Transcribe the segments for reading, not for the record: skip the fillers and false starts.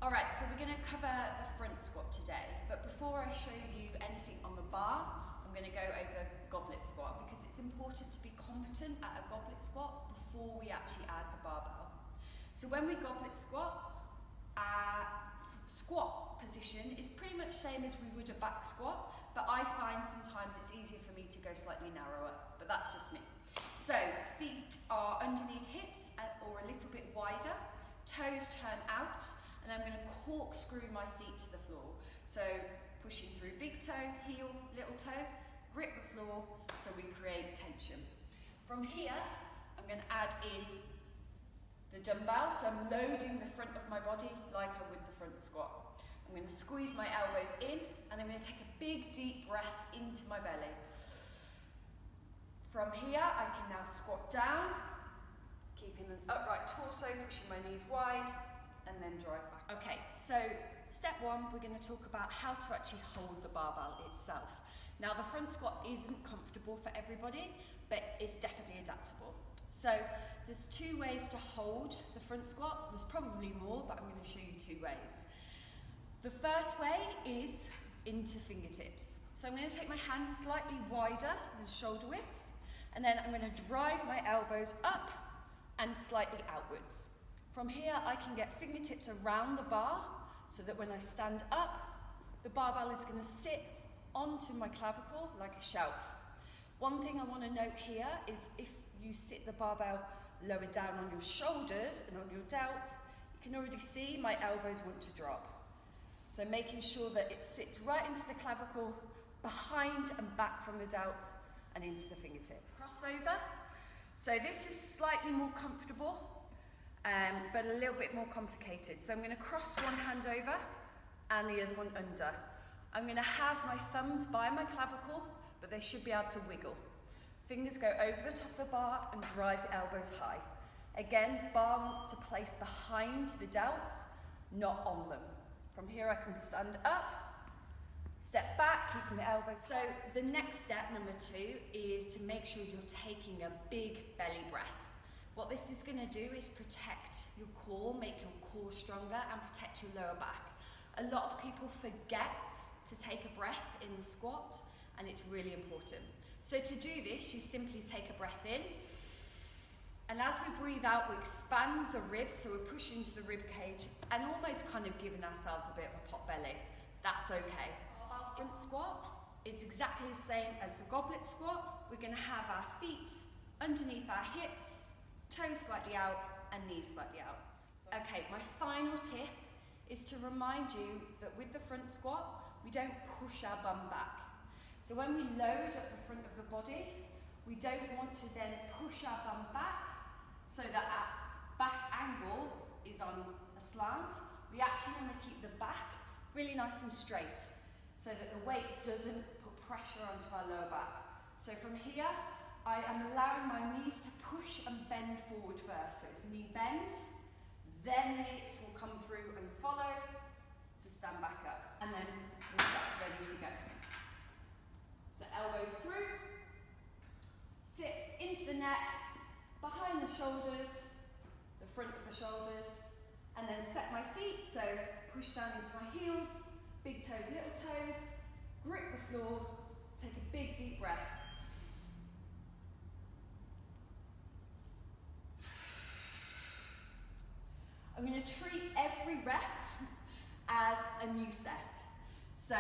Alright, so we're going to cover the front squat today, but before I show you anything on the bar, I'm going to go over goblet squat because it's important to be competent at a goblet squat before we actually add the barbell. So when we goblet squat, our squat position is pretty much the same as we would a back squat, but I find sometimes it's easier for me to go slightly narrower, but that's just me. So feet are underneath hips or a little bit wider, toes turn out, and I'm going to corkscrew my feet to the floor. So pushing through big toe, heel, little toe, grip the floor so we create tension. From here, I'm going to add in the dumbbell, so I'm loading the front of my body like I would the front squat. I'm going to squeeze my elbows in and I'm going to take a big deep breath into my belly. From here, I can now squat down, keeping an upright torso, pushing my knees wide, and then drive back. Okay, so step one, we're going to talk about how to actually hold the barbell itself. Now the front squat isn't comfortable for everybody, but it's definitely adaptable. So there's two ways to hold the front squat. There's probably more, but I'm going to show you two ways. The first way is into fingertips. So I'm going to take my hands slightly wider than shoulder width, and then I'm going to drive my elbows up and slightly outwards. From here, I can get fingertips around the bar so that when I stand up, the barbell is going to sit onto my clavicle like a shelf. One thing I want to note here is if you sit the barbell lower down on your shoulders and on your delts, you can already see my elbows want to drop. So making sure that it sits right into the clavicle, behind and back from the delts and into the fingertips. Crossover. So this is slightly more comfortable, but a little bit more complicated. So I'm going to cross one hand over and the other one under. I'm going to have my thumbs by my clavicle, but they should be able to wiggle. Fingers go over the top of the bar and drive the elbows high. Again, bar wants to place behind the delts, not on them. From here I can stand up, step back, keeping the elbows. So the next step, number two, is to make sure you're taking a big belly breath. What this is going to do is protect your core, make your core stronger and protect your lower back. A lot of people forget to take a breath in the squat and it's really important. So to do this, you simply take a breath in, and as we breathe out, we expand the ribs, so we're pushing into the rib cage and almost kind of giving ourselves a bit of a pot belly. That's okay. Our front squat is exactly the same as the goblet squat. We're going to have our feet underneath our hips, toes slightly out and knees slightly out. Okay, my final tip is to remind you that with the front squat, we don't push our bum back. So when we load at the front of the body, we don't want to then push our bum back so that our back angle is on a slant. We actually want to keep the back really nice and straight so that the weight doesn't put pressure onto our lower back. So from here, I am allowing my knees to push and bend forward first. So it's knee bend, then the hips will come through and follow to stand back up. And then we're set, ready to go. So elbows through, sit into the neck, behind the shoulders, the front of the shoulders, and then set my feet, so push down into my heels, big toes, little toes, grip the floor, take a big deep breath. I'm going to treat every rep as a new set. So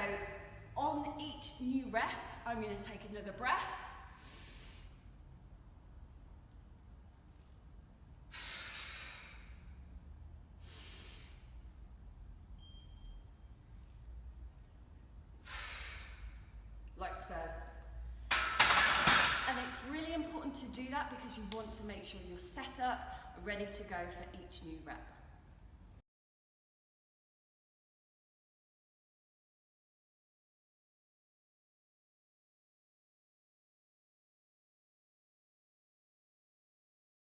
on each new rep, I'm going to take another breath. Like so. And it's really important to do that because you want to make sure you're set up, ready to go for each new rep.